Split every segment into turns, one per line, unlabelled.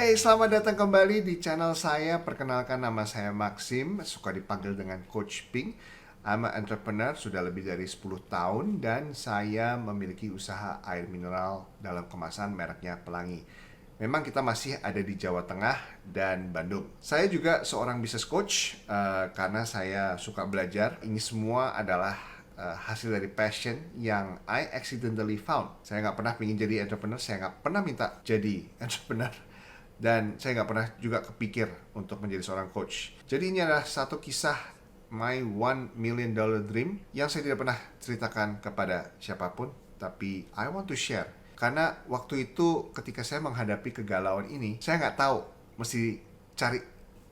Hey, selamat datang kembali di channel saya. Perkenalkan, nama saya Maxim, suka dipanggil dengan Coach Ping. I'm an entrepreneur, sudah lebih dari 10 tahun dan saya memiliki usaha air mineral dalam kemasan mereknya Pelangi. Memang kita masih ada di Jawa Tengah dan Bandung. Saya juga seorang business coach karena saya suka belajar. Ini semua adalah hasil dari passion yang I accidentally found. Saya nggak pernah ingin jadi entrepreneur, saya nggak pernah minta jadi entrepreneur. Dan saya nggak pernah juga kepikir untuk menjadi seorang coach. Jadi ini adalah satu kisah my $1 million dream yang saya tidak pernah ceritakan kepada siapapun, tapi I want to share. Karena waktu itu ketika saya menghadapi kegalauan ini, saya nggak tahu mesti cari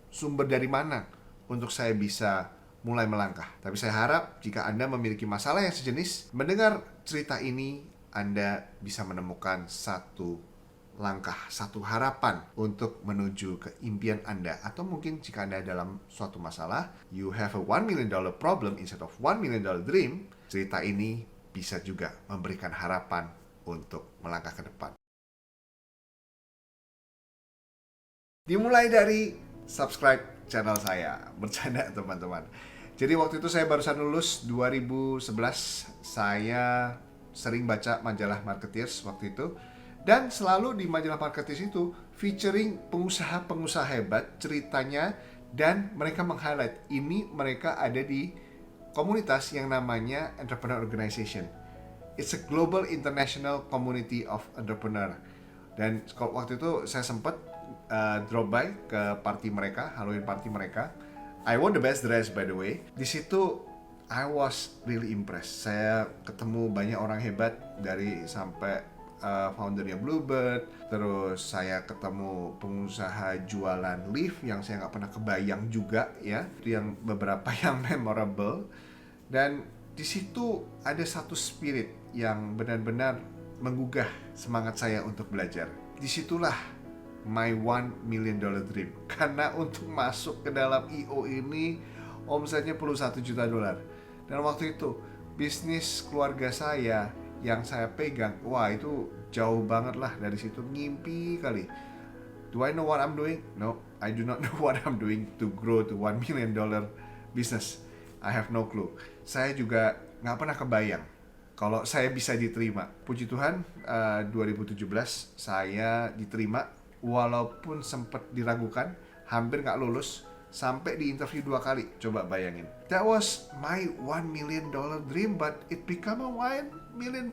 sumber dari mana untuk saya bisa mulai melangkah. Tapi saya harap jika Anda memiliki masalah yang sejenis, mendengar cerita ini, Anda bisa menemukan satu langkah, satu harapan untuk menuju ke impian Anda. Atau mungkin jika Anda dalam suatu masalah, you have a $1 million problem instead of $1 million dream, cerita ini bisa juga memberikan harapan untuk melangkah ke depan. Dimulai dari subscribe channel saya. Bercanda teman-teman. Jadi waktu itu saya barusan lulus 2011. Saya sering baca majalah Marketeers waktu itu. Dan selalu di majalah Marketeers itu featuring pengusaha-pengusaha hebat ceritanya, dan mereka meng-highlight ini mereka ada di komunitas yang namanya Entrepreneur Organization. It's a global international community of entrepreneur. Dan waktu itu saya sempat drop by ke party mereka, Halloween party mereka. I won the best dress by the way. Di situ I was really impressed. Saya ketemu banyak orang hebat dari sampai foundernya Bluebird, terus saya ketemu pengusaha jualan lift yang saya nggak pernah kebayang juga ya, yang beberapa yang memorable. Dan di situ ada satu spirit yang benar-benar menggugah semangat saya untuk belajar. Disitulah my $1 million dream. Karena untuk masuk ke dalam IO ini omsetnya perlu $1 juta. Dan waktu itu bisnis keluarga saya yang saya pegang, wah itu jauh banget lah dari situ, ngimpi kali. Do I know what I'm doing? No, I do not know what I'm doing to grow to $1 million business. I have no clue. Saya juga nggak pernah kebayang kalau saya bisa diterima. Puji Tuhan, 2017 saya diterima, walaupun sempat diragukan, hampir nggak lulus, sampai di interview 2 kali. Coba bayangin. That was my $1 million dream, but it became a $1 million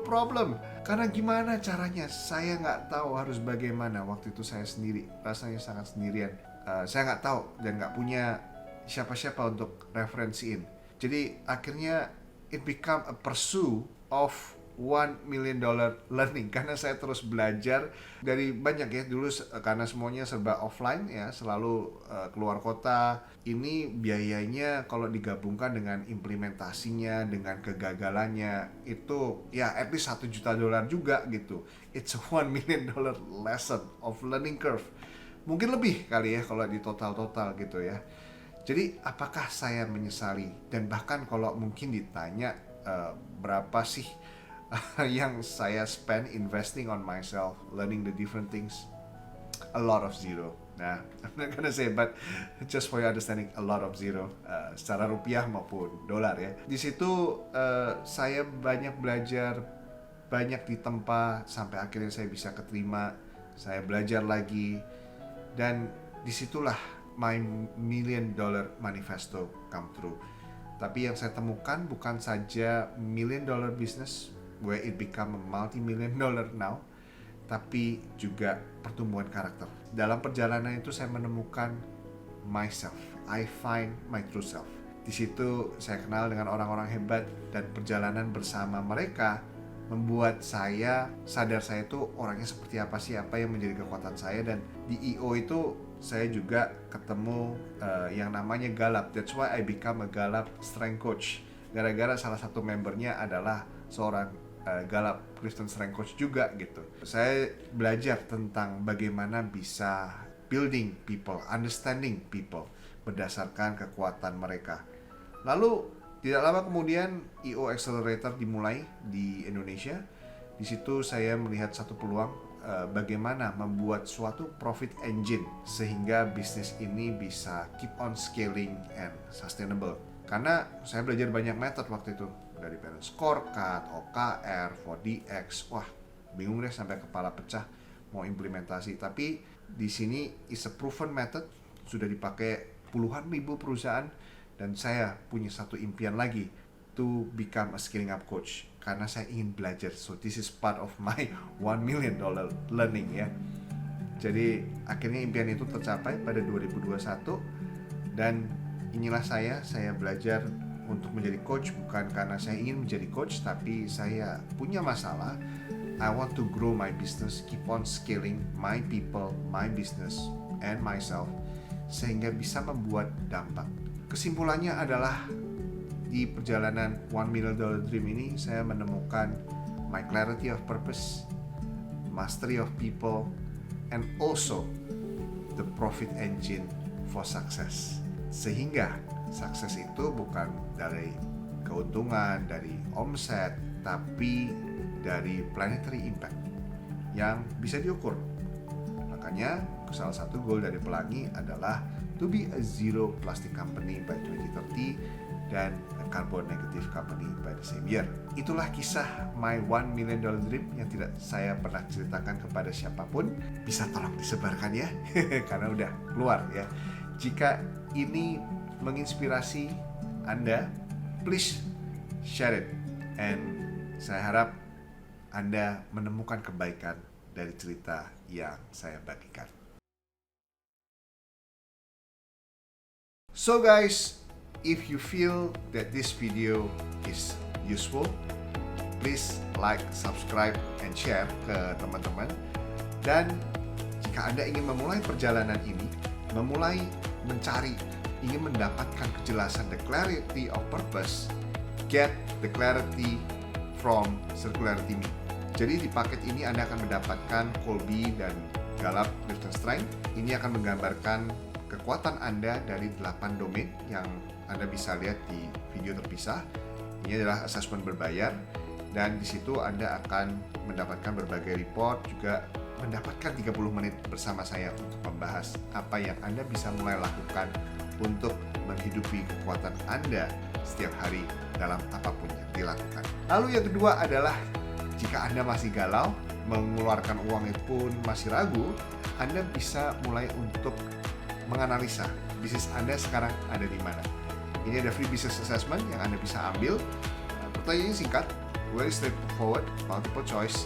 problem. Karena gimana caranya? Saya nggak tahu harus bagaimana. Waktu itu saya sendiri, rasanya sangat sendirian. Saya nggak tahu dan nggak punya siapa-siapa untuk referensiin. Jadi akhirnya it become a pursuit of $1 million learning, karena saya terus belajar dari banyak ya. Dulu karena semuanya serba offline ya, selalu keluar kota. Ini biayanya kalau digabungkan dengan implementasinya, dengan kegagalannya, itu ya at least $1 juta juga gitu. It's a $1 million lesson of learning curve. Mungkin lebih kali ya kalau di total gitu ya. Jadi apakah saya menyesali? Dan bahkan kalau mungkin ditanya berapa sih yang saya spend investing on myself, learning the different things, a lot of zero. Nah, I'm not gonna say, but just for your understanding, a lot of zero, secara rupiah maupun dolar ya. Di situ saya banyak belajar, banyak ditempa, sampai akhirnya saya bisa keterima. Saya belajar lagi, dan disitulah my $1 million manifesto come true. Tapi yang saya temukan bukan saja $1 million business where it become a multi-million dollar now, tapi juga pertumbuhan karakter. Dalam perjalanan itu saya menemukan myself. I find my true self. Di situ saya kenal dengan orang-orang hebat, dan perjalanan bersama mereka membuat saya sadar saya itu orangnya seperti apa sih, apa yang menjadi kekuatan saya. Dan di IO itu saya juga ketemu yang namanya Gallup. That's why I become a Gallup Strength Coach. Gara-gara salah satu membernya adalah seorang Gallup Christian Strength Coach juga gitu. Saya belajar tentang bagaimana bisa building people, understanding people berdasarkan kekuatan mereka. Lalu tidak lama kemudian IO Accelerator dimulai di Indonesia. Di situ saya melihat satu peluang. bagaimana membuat suatu profit engine sehingga bisnis ini bisa keep on scaling and sustainable. Karena saya belajar banyak method waktu itu, dari parent scorecard, OKR, 4DX, wah bingung deh sampai kepala pecah mau implementasi. Tapi di sini is a proven method, sudah dipakai puluhan ribu perusahaan, dan saya punya satu impian lagi, to become a scaling up coach, karena saya ingin belajar. So this is part of my $1 million learning ya. Jadi akhirnya impian itu tercapai pada 2021, dan inilah saya belajar untuk menjadi coach bukan karena saya ingin menjadi coach, tapi saya punya masalah. I want to grow my business, keep on scaling my people, my business, and myself, sehingga bisa membuat dampak. Kesimpulannya adalah di perjalanan $1 million dream ini saya menemukan my clarity of purpose, mastery of people, and also the profit engine for success. Sehingga sukses itu bukan dari keuntungan, dari omset, tapi dari planetary impact yang bisa diukur. Makanya salah satu goal dari Pelangi adalah to be a zero plastic company by 2030 dan a carbon negative company by the same year. Itulah kisah my $1 million dream yang tidak saya pernah ceritakan kepada siapapun. Bisa tolong disebarkan ya, karena udah keluar ya. Jika ini menginspirasi Anda, please share it. And saya harap Anda menemukan kebaikan dari cerita yang saya bagikan. So guys, if you feel that this video is useful, please like, subscribe, and share ke teman-teman. Dan jika Anda ingin memulai perjalanan ini, memulai mencari, ingin mendapatkan kejelasan, the clarity of purpose, get the clarity from Circularity Me. Jadi di paket ini Anda akan mendapatkan Kolbe dan Gallup Clifton Strength. Ini akan menggambarkan kekuatan Anda dari 8 domain yang Anda bisa lihat di video terpisah. Ini adalah assessment berbayar, dan di situ Anda akan mendapatkan berbagai report, juga mendapatkan 30 menit bersama saya untuk membahas apa yang Anda bisa mulai lakukan untuk menghidupi kekuatan Anda setiap hari dalam apapun yang dilakukan. Lalu yang kedua adalah, jika Anda masih galau, mengeluarkan uang pun masih ragu, Anda bisa mulai untuk menganalisa bisnis Anda sekarang ada di mana. Ini ada free business assessment yang Anda bisa ambil. Pertanyaannya singkat, very straightforward, multiple choice.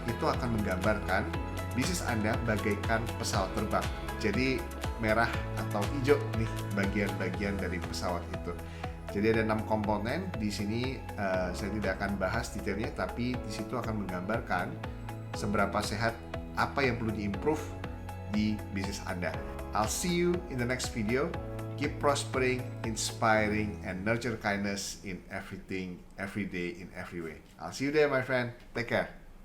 Itu akan menggambarkan bisnis Anda bagaikan pesawat terbang. Jadi merah atau hijau nih bagian-bagian dari pesawat itu. Jadi ada 6 komponen. Di sini saya tidak akan bahas detailnya, tapi di situ akan menggambarkan seberapa sehat, apa yang perlu diimprove di bisnis Anda. I'll see you in the next video. Keep prospering, inspiring, and nurture kindness in everything, every day, in every way. I'll see you there, my friend. Take care.